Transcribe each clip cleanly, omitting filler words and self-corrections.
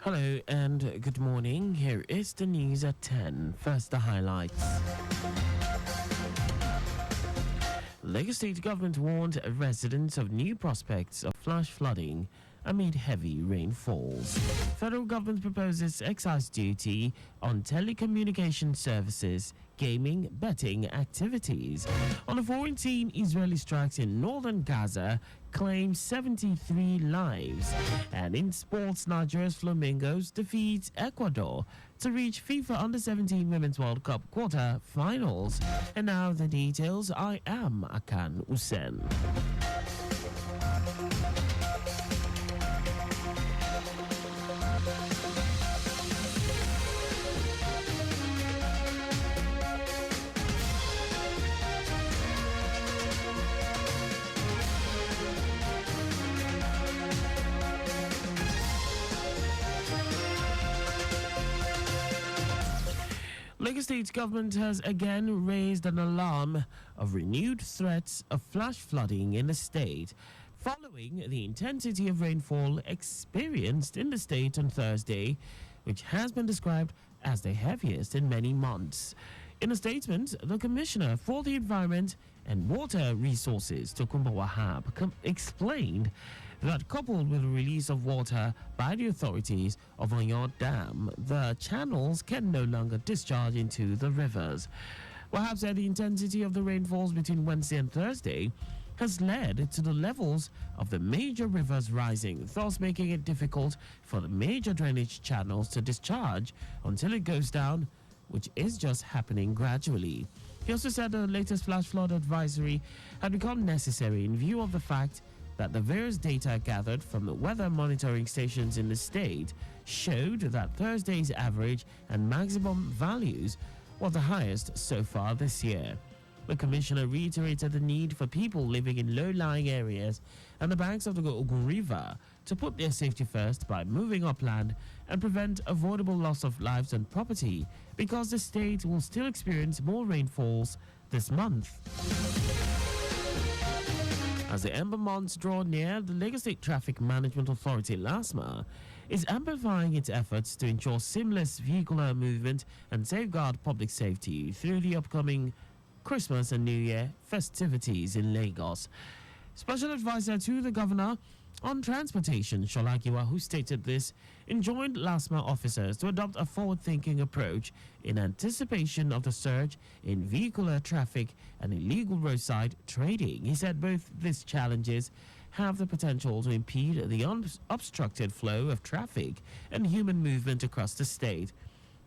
Hello and good morning. Here is the news at 10. First, the highlights. Lagos State government warned residents of new prospects of flash flooding amid heavy rainfalls. Federal government proposes excise duty on telecommunication services, gaming, betting activities. On the foreign team, Israeli strikes in northern Gaza claim 73 lives. And in sports, Nigeria's Flamingos defeats Ecuador to reach FIFA Under-17 Women's World Cup quarter-finals. And now the details. I am Akan Usen. Lagos State government has again raised an alarm of renewed threats of flash flooding in the state following the intensity of rainfall experienced in the state on Thursday, which has been described as the heaviest in many months. In a statement, the Commissioner for the Environment and Water Resources, Tokunbo Wahab, explained that coupled with the release of water by the authorities of Oyo Dam, the channels can no longer discharge into the rivers. Wahab said the intensity of the rainfalls between Wednesday and Thursday has led to the levels of the major rivers rising, thus making it difficult for the major drainage channels to discharge until it goes down, which is just happening gradually. He also said the latest flash flood advisory had become necessary in view of the fact that the various data gathered from the weather monitoring stations in the state showed that Thursday's average and maximum values were the highest so far this year. The commissioner reiterated the need for people living in low-lying areas and the banks of the Ogun River to put their safety first by moving upland and prevent avoidable loss of lives and property, because the state will still experience more rainfalls this month. As the Ember months draw near, the Lagos State Traffic Management Authority, LASMA, is amplifying its efforts to ensure seamless vehicular movement and safeguard public safety through the upcoming Christmas and New Year festivities in Lagos. Special advisor to the governor on transportation, Sholagiwa, who stated this, enjoined LASMA officers to adopt a forward-thinking approach in anticipation of the surge in vehicular traffic and illegal roadside trading. He said both these challenges have the potential to impede the unobstructed flow of traffic and human movement across the state.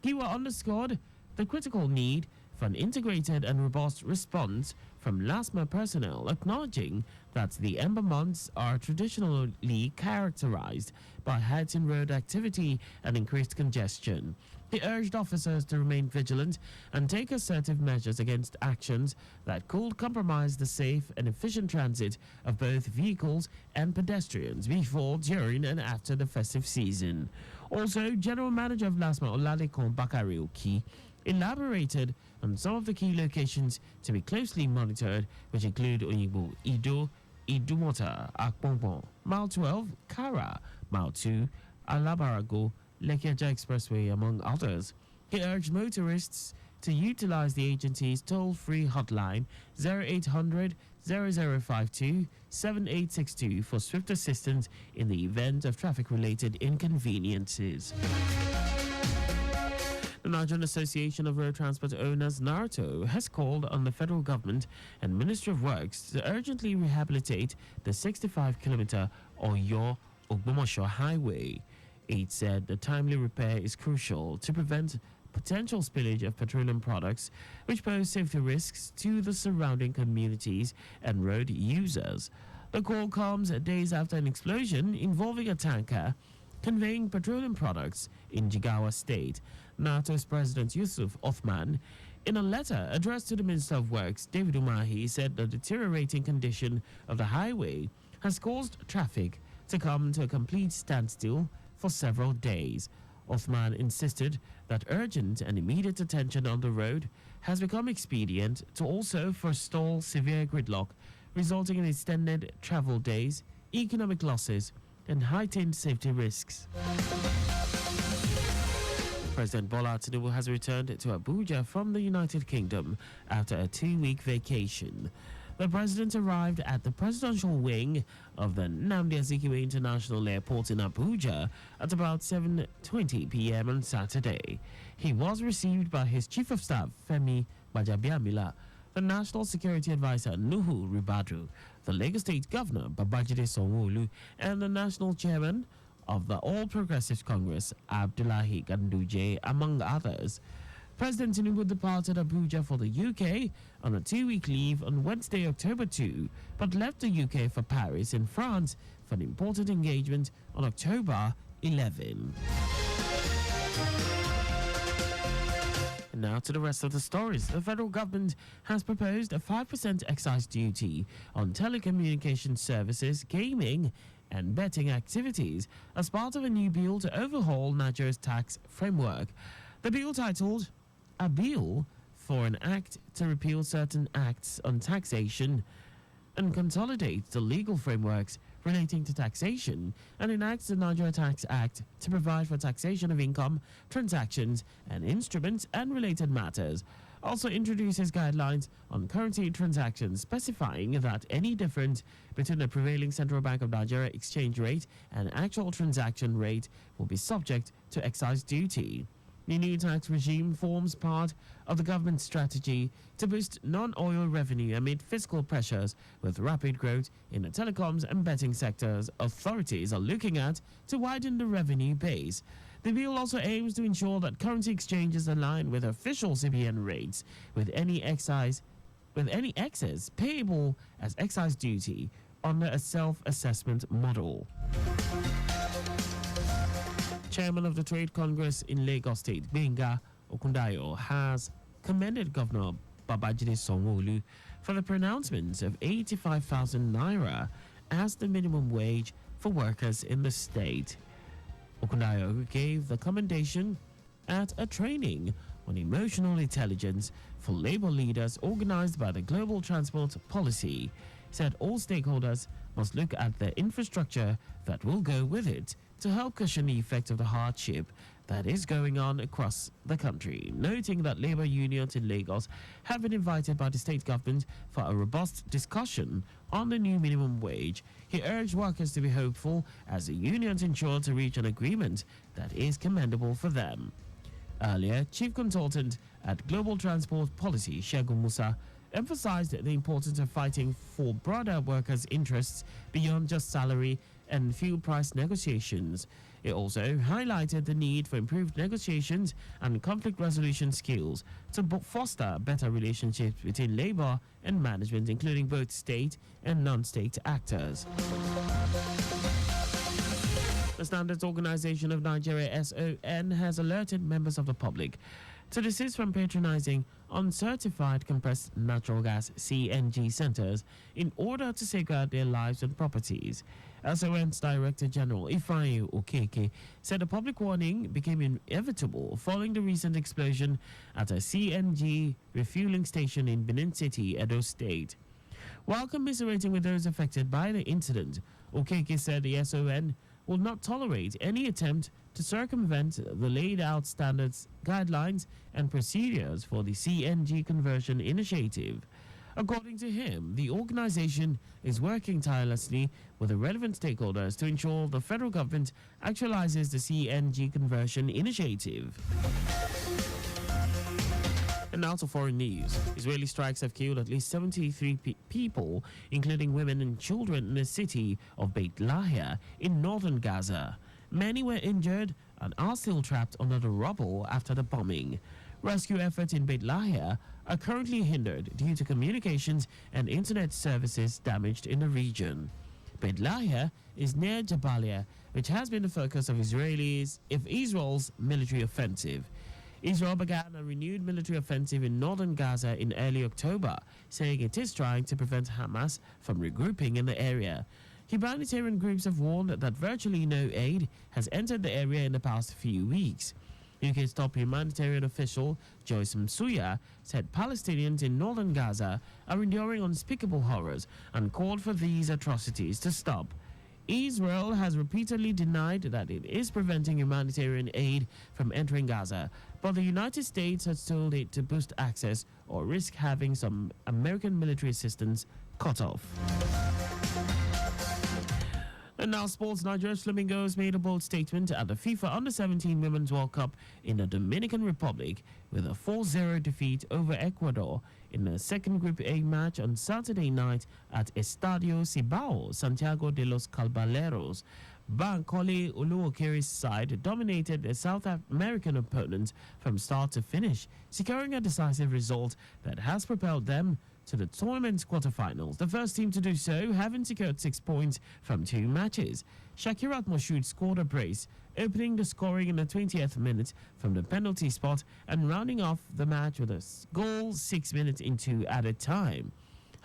Giwa underscored the critical need for an integrated and robust response from LASMA personnel, acknowledging that the Ember months are traditionally characterized by heightened road activity and increased congestion. He urged officers to remain vigilant and take assertive measures against actions that could compromise the safe and efficient transit of both vehicles and pedestrians before, during, and after the festive season. Also, General Manager of LASMA, Oladekun Bakari Oki, elaborated on some of the key locations to be closely monitored, which include Oyigbo, Ido, Idumota, Akpongpong, Mile 12, Kara, Mile 2, Alabarago, Lekki-Eja Expressway, among others. He urged motorists to utilize the agency's toll-free hotline 0800 0052 7862 for swift assistance in the event of traffic-related inconveniences. The Nigerian Association of Road Transport Owners, NARTO, has called on the federal government and Ministry of Works to urgently rehabilitate the 65-kilometer Oyo-Ogbomosho highway. It said the timely repair is crucial to prevent potential spillage of petroleum products, which pose safety risks to the surrounding communities and road users. The call comes days after an explosion involving a tanker conveying petroleum products in Jigawa State. NATO's President Yusuf Othman, in a letter addressed to the Minister of Works, David Umahi, said the deteriorating condition of the highway has caused traffic to come to a complete standstill for several days. Othman insisted that urgent and immediate attention on the road has become expedient to also forestall severe gridlock, resulting in extended travel days, economic losses, and heightened safety risks. President Bola Tinubu has returned to Abuja from the United Kingdom after a 2-week vacation. The president arrived at the presidential wing of the Nnamdi Azikiwe International Airport in Abuja at about 7:20 p.m. on Saturday. He was received by his Chief of Staff, Femi Gbajabiamila, the National Security Advisor, Nuhu Ribadu, the Lagos State Governor, Babajide Sanwo-Olu, and the National Chairman of the All Progressives Congress, Abdullahi Ganduje, among others. President Tinubu departed Abuja for the UK on a 2-week leave on Wednesday, October 2, but left the UK for Paris in France for an important engagement on October 11. And now to the rest of the stories. The federal government has proposed a 5% excise duty on telecommunication services, gaming, and betting activities as part of a new bill to overhaul Nigeria's tax framework. The bill, titled A Bill for an Act to Repeal Certain Acts on Taxation and Consolidate the Legal Frameworks relating to taxation, and enacts the Nigeria Tax Act to provide for taxation of income, transactions, and instruments and related matters. Also introduces guidelines on currency transactions, specifying that any difference between the prevailing Central Bank of Nigeria exchange rate and actual transaction rate will be subject to excise duty. The new tax regime forms part of the government's strategy to boost non-oil revenue amid fiscal pressures. With rapid growth in the telecoms and betting sectors, authorities are looking at to widen the revenue base. The bill also aims to ensure that currency exchanges align with official CBN rates, with any excess payable as excise duty under a self-assessment model. Chairman of the Trade Congress in Lagos State, Benga Okundayo, has commended Governor Babajide Sanwo-Olu for the pronouncement of 85,000 naira as the minimum wage for workers in the state. Okundayo gave the commendation at a training on emotional intelligence for labor leaders organized by the Global Transport Policy. He said all stakeholders must look at the infrastructure that will go with it to help cushion the effect of the hardship that is going on across the country, noting that labor unions in Lagos have been invited by the state government for a robust discussion on the new minimum wage. He urged workers to be hopeful as the unions ensure to reach an agreement that is commendable for them. Earlier, Chief Consultant at Global Transport Policy, Segun Musa, emphasized the importance of fighting for broader workers' interests beyond just salary and fuel price negotiations. It also highlighted the need for improved negotiations and conflict resolution skills to foster better relationships between labor and management, including both state and non-state actors. The Standards Organization of Nigeria, SON, has alerted members of the public to desist from patronizing uncertified compressed natural gas CNG centers in order to safeguard their lives and properties. SON's Director General Ifeanyi Okeke said a public warning became inevitable following the recent explosion at a CNG refueling station in Benin City, Edo State. While commiserating with those affected by the incident, Okeke said the SON will not tolerate any attempt to circumvent the laid-out standards, guidelines, and procedures for the CNG conversion initiative. According to him, the organization is working tirelessly with the relevant stakeholders to ensure the federal government actualizes the CNG conversion initiative. And now to foreign news. Israeli strikes have killed at least 73 people, including women and children, in the city of Beit Lahia in northern Gaza. Many were injured and are still trapped under the rubble after the bombing. Rescue efforts in Beit Lahia are currently hindered due to communications and internet services damaged in the region. Beit Lahia is near Jabalia, which has been the focus of Israel's military offensive. Israel began a renewed military offensive in northern Gaza in early October, saying it is trying to prevent Hamas from regrouping in the area. Humanitarian groups have warned that virtually no aid has entered the area in the past few weeks. UK's top humanitarian official, Joyce Msuya, said Palestinians in northern Gaza are enduring unspeakable horrors and called for these atrocities to stop. Israel has repeatedly denied that it is preventing humanitarian aid from entering Gaza, but the United States has told it to boost access or risk having some American military assistance cut off. And now sports. Nigeria's Flamingos made a bold statement at the FIFA Under-17 Women's World Cup in the Dominican Republic with a 4-0 defeat over Ecuador in the second Group A match on Saturday night at Estadio Cibao, Santiago de los Caballeros. Bankole Oluokeri's side dominated the South American opponents from start to finish, securing a decisive result that has propelled them to the tournament's quarterfinals. The first team to do so, having secured 6 points from 2 matches. Shakirat Moshood scored a brace, opening the scoring in the 20th minute from the penalty spot and rounding off the match with a goal 6 minutes into added time.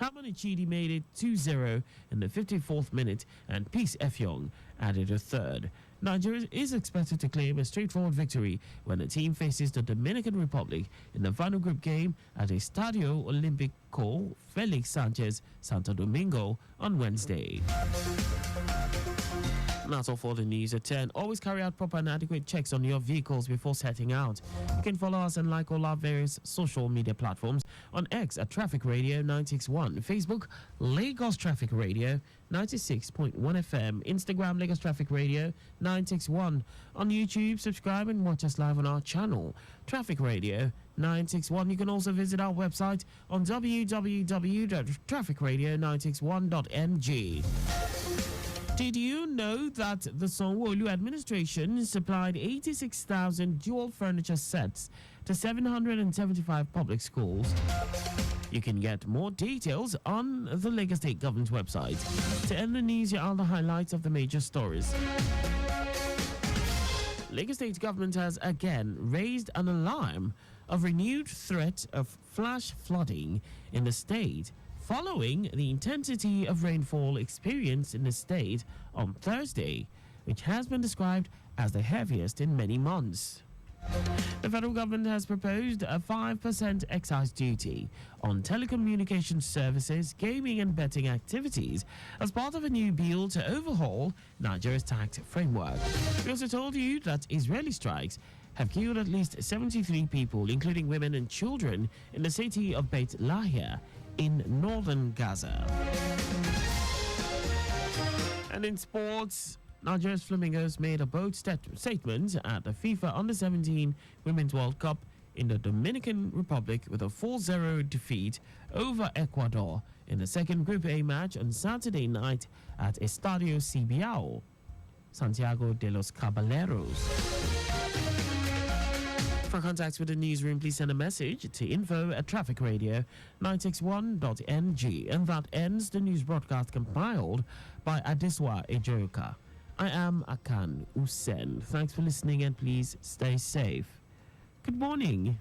Hamani Chidi made it 2-0 in the 54th minute, and Peace Effiong added a third. Nigeria is expected to claim a straightforward victory when the team faces the Dominican Republic in the final group game at Estadio Olimpico Felix Sanchez Santo Domingo on Wednesday. That's all for the news at 10. Always carry out proper and adequate checks on your vehicles before setting out. You can follow us and like all our various social media platforms on X at Traffic Radio 961, Facebook Lagos Traffic Radio 96.1 FM, Instagram Lagos Traffic Radio 961. On YouTube, subscribe and watch us live on our channel Traffic Radio 961. You can also visit our website on www.trafficradio961.ng. Did you know that the Sanwo-Olu administration supplied 86,000 dual furniture sets to 775 public schools? You can get more details on the Lagos State Government website. To end the news, here are the highlights of the major stories. Lagos State Government has again raised an alarm of renewed threat of flash flooding in the state, following the intensity of rainfall experienced in the state on Thursday, which has been described as the heaviest in many months. The federal government has proposed a 5% excise duty on telecommunications services, gaming and betting activities as part of a new bill to overhaul Nigeria's tax framework. We also told you that Israeli strikes have killed at least 73 people, including women and children, in the city of Beit Lahia in northern Gaza. And in sports, Nigeria's Flamingos made a bold statement at the FIFA Under-17 Women's World Cup in the Dominican Republic with a 4-0 defeat over Ecuador in the second Group A match on Saturday night at Estadio Cibao, Santiago de los Caballeros. For contacts with the newsroom, please send a message to info@trafficradio961.ng. And that ends the news broadcast compiled by Adeswa Ejoka. I am Akan Usen. Thanks for listening and please stay safe. Good morning.